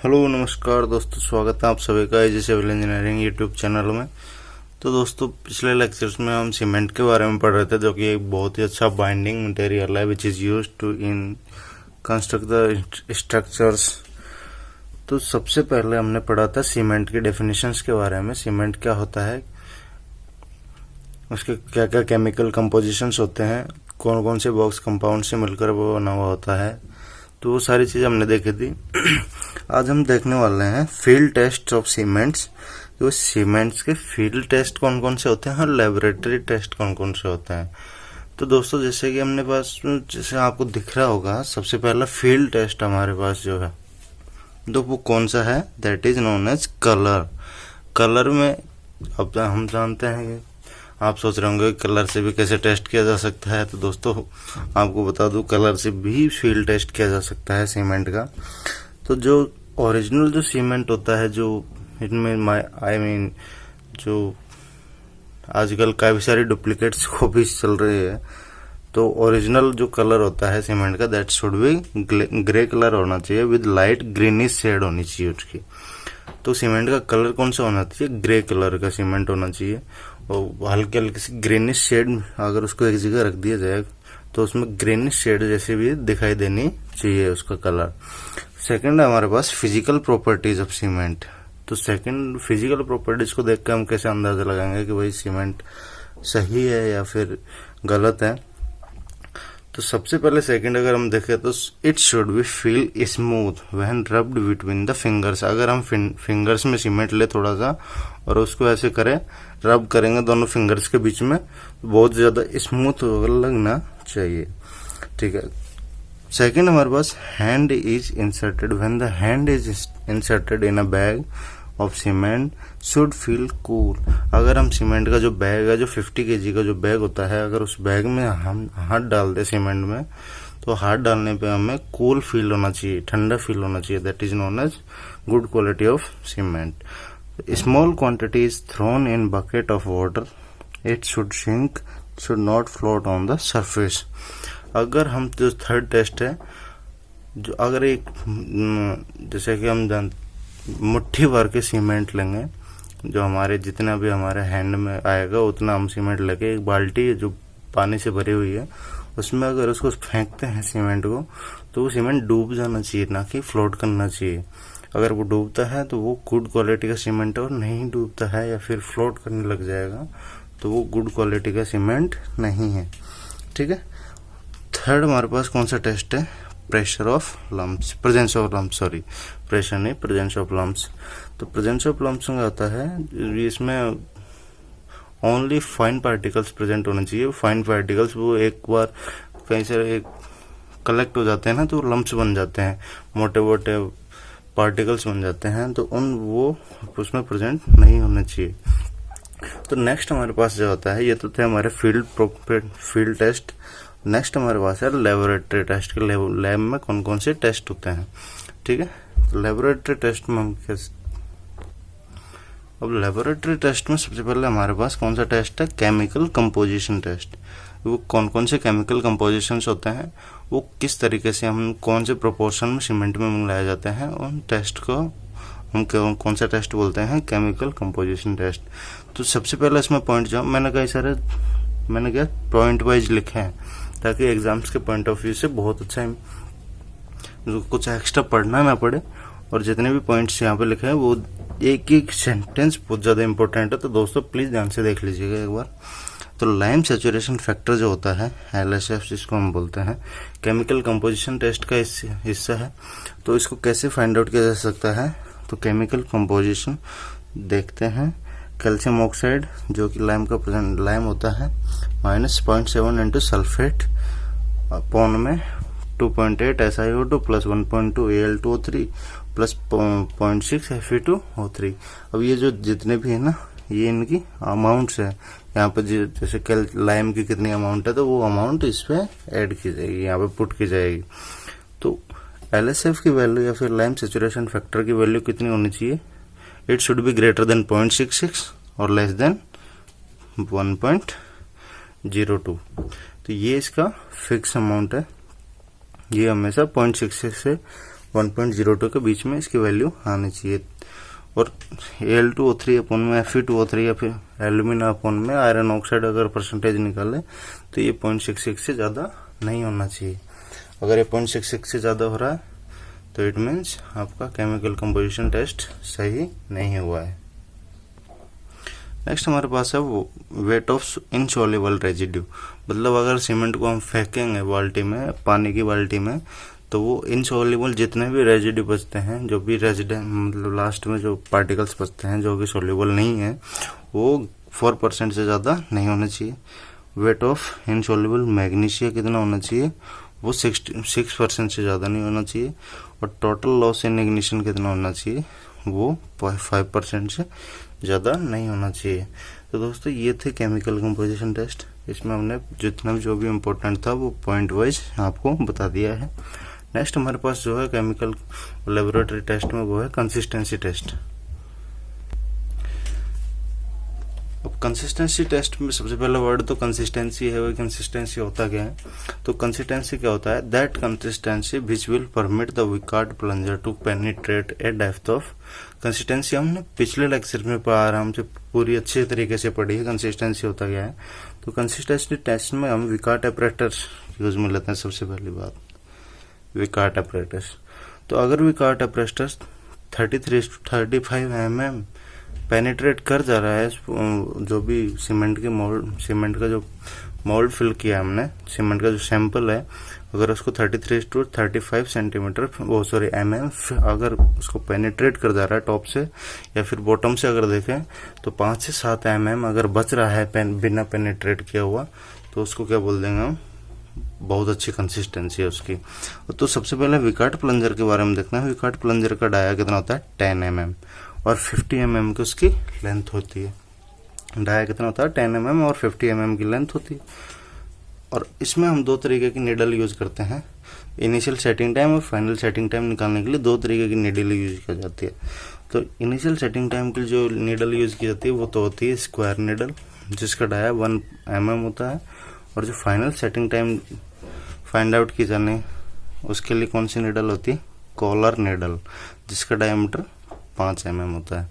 Hello नमस्कार दोस्तों, स्वागत है आप सभी का एजी सिविल इंजीनियरिंग यूट्यूब चैनल में। तो दोस्तों, पिछले लेक्चर्स में हम सीमेंट के बारे में पढ़ रहे थे, जो कि एक बहुत ही अच्छा बाइंडिंग मटेरियल है which is used to in construct the structures. तो सबसे पहले हमने पढ़ा था सीमेंट के डेफिनेशंस के बारे में। सीमेंट क्या होता है, उसके क्या क्या केमिकल कंपोजिशंस होते हैं, कौन कौन से बॉक्स कंपाउंड से मिलकर वो बना हुआ होता है, तो वो सारी चीज़ हमने देखी थी। आज हम देखने वाले हैं फील्ड टेस्ट ऑफ सीमेंट्स। तो सीमेंट्स के फील्ड टेस्ट कौन कौन से होते हैं और लेबोरेटरी टेस्ट कौन कौन से होते हैं। तो दोस्तों, जैसे कि हमने पास, जैसे आपको दिख रहा होगा, सबसे पहला फील्ड टेस्ट हमारे पास जो है, तो वो कौन सा है, that is known as colour. Colour में अब हम जानते हैं कि आप सोच रहे होंगे कलर से भी कैसे टेस्ट किया जा सकता है। तो दोस्तों, आपको बता दूं, कलर से भी फील्ड टेस्ट किया जा सकता है सीमेंट का। तो जो ओरिजिनल जो सीमेंट होता है, जो इनमें जो आजकल काफ़ी सारी डुप्लीकेट्स को भी चल रही है, तो ओरिजिनल जो कलर होता है सीमेंट का, that should be grey colour होना चाहिए विद लाइट ग्रीनिश शेड होनी चाहिए उसकी। तो सीमेंट का कलर कौन सा होना चाहिए, ग्रे कलर का सीमेंट होना चाहिए। और हल्के हल्के सी ग्रीनिश शेड अगर उसको एक जगह रख दिया जाए तो उसमें ग्रीनिश शेड जैसे भी दिखाई देनी चाहिए उसका कलर। सेकंड है हमारे पास फिजिकल प्रॉपर्टीज ऑफ सीमेंट। तो सेकंड फिजिकल प्रॉपर्टीज को देख के हम कैसे अंदाजा लगाएंगे कि भाई सीमेंट सही है या फिर गलत है। तो सबसे पहले सेकंड अगर हम देखें तो it should be feel smooth when rubbed between the fingers. अगर हम फिंगर्स में सीमेंट ले थोड़ा सा और उसको ऐसे करें, रब करेंगे दोनों फिंगर्स के बीच में, बहुत ज्यादा स्मूथ लगना चाहिए। ठीक है। सेकंड हमारे पास hand is inserted when the hand is inserted in a bag of cement should feel cool. अगर हम सीमेंट का जो बैग है, जो 50 kg का जो बैग होता है, अगर उस बैग में हम हाथ डाल दे सीमेंट में, तो हाथ डालने पे हमें कूल फील होना चाहिए, ठंडा फील होना चाहिए। That is known as good quality of cement. Small quantity is thrown in bucket of water, it should sink, should not float on the surface. अगर हम जो थर्ड टेस्ट है, जो अगर एक जैसे कि हम मुट्ठी भर के सीमेंट लेंगे, जो हमारे जितना भी हमारे हैंड में आएगा उतना हम सीमेंट लेके, एक बाल्टी जो पानी से भरी हुई है उसमें अगर उसको फेंकते हैं सीमेंट को, तो वो सीमेंट डूब जाना चाहिए, ना कि फ्लोट करना चाहिए। अगर वो डूबता है तो वो गुड क्वालिटी का सीमेंट है, और नहीं डूबता है या फिर फ्लोट करने लग जाएगा तो वो गुड क्वालिटी का सीमेंट नहीं है। ठीक है। थर्ड हमारे पास कौन सा टेस्ट है, pressure of lumps, presence of lumps, sorry pressure नहीं, प्रेजेंस ऑफ लम्प्स। तो प्रेजेंस ऑफ लम्प्स में होता है, इसमें ओनली फाइन पार्टिकल्स प्रेजेंट होने चाहिए। फाइन पार्टिकल्स वो एक बार कहीं से एक कलेक्ट हो जाते हैं ना, तो लम्प्स बन जाते हैं, मोटे मोटे पार्टिकल्स बन जाते हैं, तो वो उसमें प्रेजेंट नहीं होने चाहिए। तो नेक्स्ट हमारे पास जो होता है, ये तो थे हमारे फील्ड टेस्ट। नेक्स्ट हमारे पास है लेबोरेटरी टेस्ट के। लैब में कौन कौन से टेस्ट होते हैं। ठीक है। तो लेबोरेटरी टेस्ट में हम अब लेबोरेटरी टेस्ट में सबसे पहले हमारे पास कौन सा टेस्ट है, केमिकल कंपोजिशन टेस्ट। वो कौन कौन से केमिकल कंपोजिशन होते हैं, वो किस तरीके से हम कौन से प्रोपोर्शन में सीमेंट में मिलाए जाते हैं, उन टेस्ट को हम कौन सा टेस्ट बोलते हैं, केमिकल कंपोजिशन टेस्ट। तो सबसे पहले इसमें पॉइंट जो मैंने क्या पॉइंट वाइज लिखे हैं, ताकि एग्जाम्स के पॉइंट ऑफ व्यू से बहुत अच्छा है, कुछ एक्स्ट्रा पढ़ना ना पड़े। और जितने भी पॉइंट्स यहाँ पे लिखे हैं वो एक एक सेंटेंस बहुत ज्यादा इंपॉर्टेंट है, तो दोस्तों प्लीज ध्यान से देख लीजिएगा एक बार। तो लाइम सैचुरेशन फैक्टर जो होता है, LSF जिसको हम बोलते हैं, केमिकल कंपोजिशन टेस्ट का हिस्सा है। तो इसको कैसे फाइंड आउट किया जा सकता है, तो केमिकल कंपोजिशन देखते हैं। कैल्शियम ऑक्साइड जो कि लाइम होता है, -0.7 इंटू सल्फेट अपॉन में 2.8 SiO2 plus 1.2 Al2O3 plus 0.6 Fe2O3। अब ये जो जितने भी है ना, ये इनकी अमाउंट्स है। यहाँ पे जैसे लाइम की कितनी अमाउंट है, तो वो अमाउंट इस पे ऐड की जाएगी, यहाँ पे पुट की जाएगी। तो LSF की वैल्यू या फिर लाइम सैचुरेशन फैक्टर की वैल्यू कितनी होनी चाहिए, it should be greater than 0.66 और लेस देन 1.02। तो ये इसका फिक्स अमाउंट है, ये हमेशा 0.66 से 1.02 के बीच में इसकी वैल्यू आनी चाहिए। और Al2O3 अपन में Fe2O3 या फिर एल्यूमिना अपन में आयरन ऑक्साइड अगर परसेंटेज निकाले तो ये 0.66 से ज़्यादा नहीं होना चाहिए। अगर ये 0.66 से ज़्यादा हो रहा है तो इट मीन्स आपका केमिकल कंपोजिशन टेस्ट सही नहीं हुआ है। नेक्स्ट हमारे पास है वो वेट ऑफ इनसॉल्युबल रेजिड्यू, मतलब अगर सीमेंट को हम फेंकेंगे बाल्टी में, पानी की बाल्टी में, तो वो इनसॉल्युबल जितने भी रेजिड्यू बचते हैं, जो भी रेजिडेंट मतलब लास्ट में जो पार्टिकल्स बचते हैं जो कि सॉल्युबल नहीं है, वो 4% से ज़्यादा नहीं होना चाहिए। वेट ऑफ इनसॉल्युबल मैग्नीशिया कितना होना चाहिए, वो 6% से ज़्यादा नहीं होना चाहिए। और टोटल लॉस इन इग्निशन कितना होना चाहिए, वो 5% से ज़्यादा नहीं होना चाहिए। तो दोस्तों ये थे केमिकल कंपोजिशन टेस्ट। इसमें हमने जितना जो भी इम्पोर्टेंट था वो पॉइंट वाइज आपको बता दिया है। नेक्स्ट हमारे पास जो है केमिकल लेबोरेटरी टेस्ट में वो है कंसिस्टेंसी टेस्ट। अब कंसिस्टेंसी टेस्ट में सबसे पहला वर्ड तो कंसिस्टेंसी है। वही कंसिस्टेंसी होता क्या है, तो कंसिस्टेंसी क्या होता है, that consistency which will permit the Vicat plunger to penetrate a depth of. Consistency हमने पिछले लेक्चर में आराम से पूरी अच्छे तरीके से पढ़ी है। कंसिस्टेंसी होता क्या है, तो कंसिस्टेंसी टेस्ट में हम विकार्ड एपरेटस यूज में लेते हैं। सबसे पहली बात विकार्ड एपरेटस, तो अगर विकार्ड एपरेटस 33 to 35 mm पेनिट्रेट कर जा रहा है, जो भी सीमेंट का जो मोल्ड फिल किया हमने, सीमेंट का जो सैंपल है, अगर उसको 33 to 35 सेंटीमीटर mm अगर उसको पेनिट्रेट कर जा रहा है टॉप से या फिर बॉटम से अगर देखें तो 5 से 7 mm अगर बच रहा है बिना पेनिट्रेट किया हुआ, तो उसको क्या बोल देंगे हम, बहुत अच्छी कंसिस्टेंसी है उसकी। तो सबसे पहले विकार्ड प्लंजर के बारे में देखना है। विकार्ड प्लंजर का डाया कितना होता है, 10 mm और 50 mm की उसकी लेंथ होती है। डाया कितना होता है, 10 mm और 50 mm की लेंथ होती है। और इसमें हम दो तरीके की निडल यूज करते हैं। इनिशियल सेटिंग टाइम और फाइनल सेटिंग टाइम निकालने के लिए दो तरीके की निडल यूज की जाती है। तो इनिशियल सेटिंग टाइम के लिए जो निडल यूज की जाती है वो तो होती है स्क्वायर निडल, जिसका डाया 1 mm होता है। और जो final setting time find out की जाने उसके लिए कौन सी निडल होती है, कॉलर निडल, जिसका डायमीटर 5 mm होता है।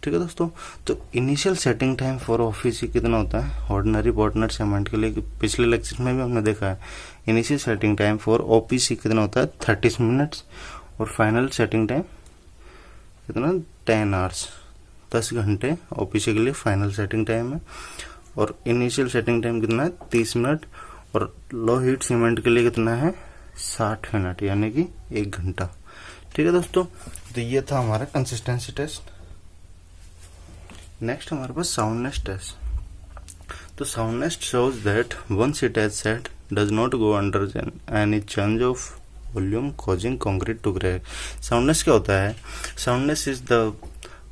ठीक है दोस्तों, तो initial setting time for OPC कितना होता है ऑर्डिनरी पोर्टलैंड सीमेंट के लिए, पिछले लेक्चर में भी हमने देखा है। Initial setting time for OPC कितना होता है 30 मिनट्स और फाइनल सेटिंग टाइम कितना 10 आवर्स, 10 घंटे ओपीसी के लिए फाइनल सेटिंग टाइम है। और इनिशियल सेटिंग टाइम कितना है 30 मिनट और लो हीट सीमेंट के लिए कितना है 60 मिनट, यानी कि 1 घंटा। ठीक है दोस्तों, तो ये था हमारा कंसिस्टेंसी टेस्ट। नेक्स्ट हमारे पास साउंडनेस टेस्ट। तो soundness shows that once it has set does not go under any change of volume causing concrete to crack. Soundness क्या होता है, साउंडनेस इज द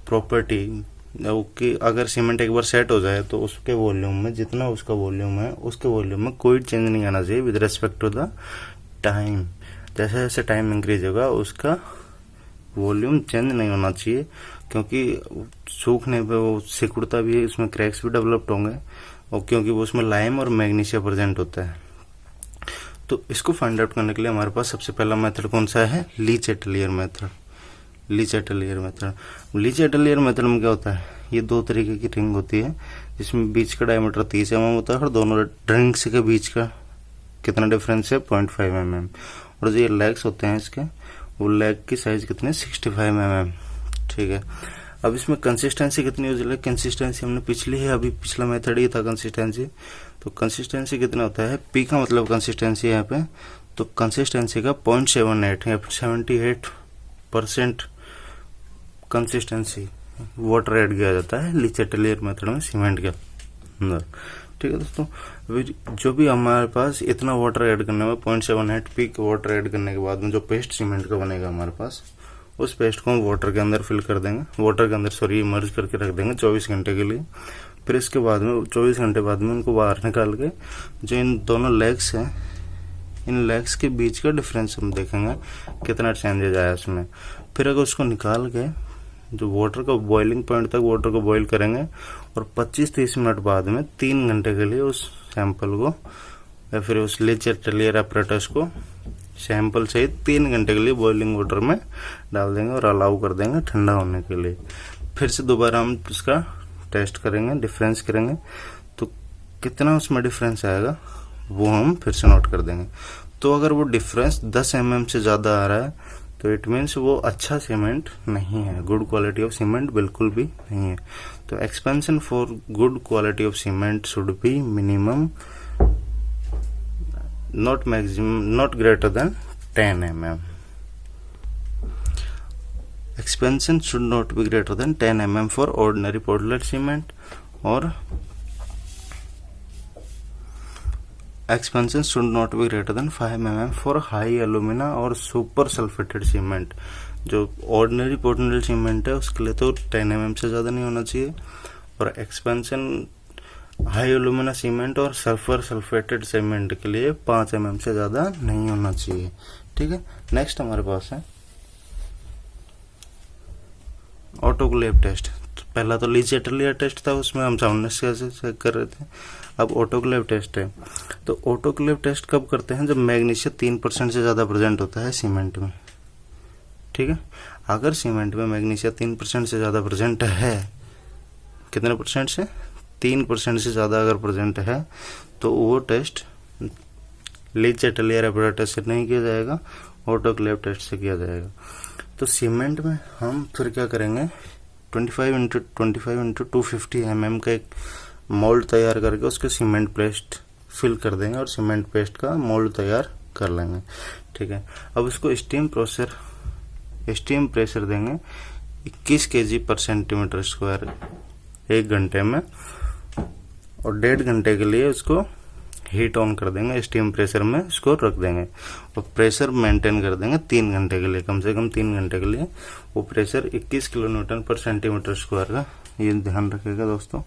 प्रॉपर्टी कि अगर सीमेंट एक बार सेट हो जाए तो उसके वॉल्यूम में, जितना उसका वॉल्यूम है उसके वॉल्यूम में कोई चेंज नहीं आना चाहिए with respect to the time. जैसे जैसे टाइम इंक्रीज होगा उसका वॉल्यूम चेंज नहीं होना चाहिए, क्योंकि सूखने पे वो सिकुड़ता भी है, उसमें क्रैक्स भी डेवलप्ड होंगे, और क्योंकि वो उसमें लाइम और मैग्नीशिया प्रेजेंट होता है। तो इसको फाइंड आउट करने के लिए हमारे पास सबसे पहला मेथड कौन सा है, Le Chatelier method. Le Chatelier method में क्या होता है, ये दो तरीके की रिंग होती है जिसमें बीच का डायमीटर 30 mm होता है और दोनों रिंग्स के बीच का कितना डिफरेंस है 0.5 mm। और जो ये लेग्स होते हैं इसके, वो लेग की साइज कितनी है 65 mm। ठीक है, अब इसमें कंसिस्टेंसी कितनी हो जाए, कंसिस्टेंसी हमने पिछली है, अभी पिछला मेथड ही था कंसिस्टेंसी। तो कंसिस्टेंसी कितना होता है, पी का मतलब कंसिस्टेंसी है यहाँ पे, तो कंसिस्टेंसी का 0.78 या 78% कंसिस्टेंसी वाटर ऐड किया जाता है लीच एटलियर मेथड में सीमेंट के अंदर। ठीक है दोस्तों, जो भी हमारे पास इतना वाटर ऐड करने में 0.78 पीक वाटर ऐड करने के बाद में जो पेस्ट सीमेंट का बनेगा हमारे पास, उस पेस्ट को हम वाटर के अंदर फिल कर देंगे, वाटर के अंदर इमर्ज करके रख देंगे 24 घंटे के लिए। फिर इसके बाद में 24 घंटे बाद में उनको बाहर निकाल के जो इन दोनों लेग्स हैं, इन लेग्स के बीच का डिफरेंस हम देखेंगे कितना चेंजेज आया उसमें। फिर अगर उसको निकाल के जो वाटर का बॉइलिंग पॉइंट तक वाटर को बॉईल करेंगे और 25-30 मिनट बाद में 3 घंटे के लिए उस सैंपल को या फिर उस लीच एटलियर एपरेटस को सैंपल सहित 3 घंटे के लिए बॉइलिंग वाटर में डाल देंगे और अलाउ कर देंगे ठंडा होने के लिए। फिर से दोबारा हम इसका टेस्ट करेंगे, डिफरेंस करेंगे, तो कितना उसमें डिफरेंस आएगा वो हम फिर से नोट कर देंगे। तो अगर वो डिफरेंस 10 mm से ज़्यादा आ रहा है तो इट मीन्स वो अच्छा सीमेंट नहीं है, गुड क्वालिटी ऑफ सीमेंट बिल्कुल भी नहीं है। तो expansion for good quality of cement should be minimum not maximum, not greater than 10 mm. Expansion should not be greater than 10 mm for ordinary Portland cement, or expansion should not be greater than 5 mm for high alumina or super sulfated cement। जो ordinary Portland cement है उसके लिए तो 10 mm से ज़्यादा नहीं होना चाहिए, और एक्सपेंशन हाई एल्यूमिना सीमेंट और सल्फर सल्फेटेड सीमेंट के लिए 5 mm से ज़्यादा नहीं होना चाहिए। ठीक है, नेक्स्ट हमारे पास है ऑटोक्लेव टेस्ट। तो पहला तो लीचेटलियर टेस्ट था, उसमें हम साउंडनेस कैसे चेक कर रहे थे। अब ऑटोक्लेव टेस्ट है। तो ऑटोक्लेव टेस्ट कब करते हैं? जब मैग्नीशियम 3% से ज़्यादा प्रेजेंट होता है सीमेंट में। ठीक है, अगर सीमेंट में मैग्नीशियम 3% से ज़्यादा प्रेजेंट है, कितने परसेंट से? 3% से ज़्यादा अगर प्रेजेंट है तो वो टेस्ट लीचेटलियर एपरेटस से नहीं किया जाएगा, ऑटोक्लेव टेस्ट से किया जाएगा। तो सीमेंट में हम फिर क्या करेंगे, 25x250 mm का एक मोल्ड तैयार करके उसके सीमेंट पेस्ट फिल कर देंगे और सीमेंट पेस्ट का मोल्ड तैयार कर लेंगे। ठीक है, अब उसको स्टीम प्रेशर देंगे 21 kg/cm², 1 घंटे में, और 1.5 घंटे के लिए उसको हीट ऑन कर देंगे, स्टीम प्रेशर में इसको रख देंगे और प्रेशर मेंटेन कर देंगे 3 घंटे के लिए, कम से कम 3 घंटे के लिए। वो प्रेशर 21 kN/cm² का, ये ध्यान रखिएगा दोस्तों,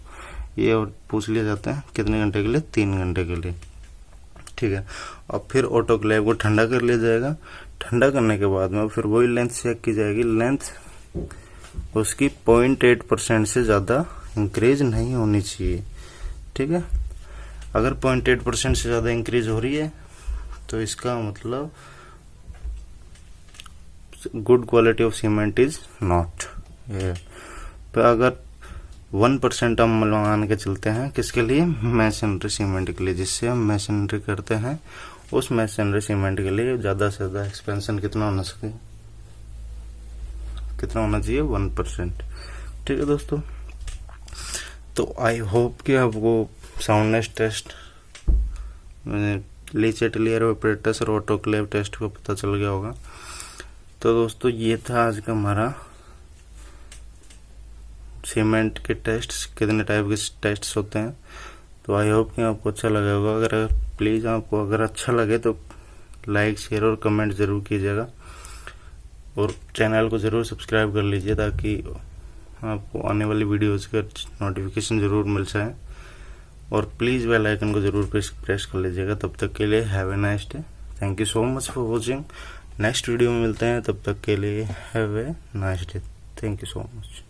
ये और पूछ लिया जाता है कितने घंटे के लिए? 3 घंटे के लिए। ठीक है, और फिर ऑटोक्लेव को ठंडा कर लिया जाएगा। ठंडा करने के बाद में फिर वही लेंथ चेक की जाएगी। लेंथ उसकी 0.8% से ज़्यादा इंक्रीज नहीं होनी चाहिए। ठीक है, अगर 0.8% से ज़्यादा इंक्रीज हो रही है तो इसका मतलब good quality of cement is not. तो अगर 1% हम मान के चलते हैं, किसके लिए? मैसनरी सीमेंट के लिए, जिससे हम मैसनरी करते हैं, उस मैसनरी सीमेंट के लिए ज़्यादा से ज़्यादा एक्सपेंशन कितना होना चाहिए? 1%। ठीक है दोस्तों, तो आई होप कि आपको साउंडनेस टेस्ट, लीचेटलियर एपरेटस और ऑटोक्लेव टेस्ट को पता चल गया होगा। तो दोस्तों ये था आज का हमारा सीमेंट के टेस्ट, कितने टाइप के टेस्ट होते हैं। तो आई होप कि आपको अच्छा लगा होगा। अगर प्लीज़ आपको अगर अच्छा लगे तो लाइक, शेयर और कमेंट ज़रूर कीजिएगा, और चैनल को ज़रूर सब्सक्राइब कर लीजिए ताकि आपको आने वाली वीडियोज़ का नोटिफिकेशन ज़रूर मिल जाए, और प्लीज़ बेल आइकन को ज़रूर प्रेस कर लीजिएगा। तब तक के लिए have a nice day. Thank you so much for watching. Next video में मिलते हैं, तब तक के लिए have a nice day. Thank you so much.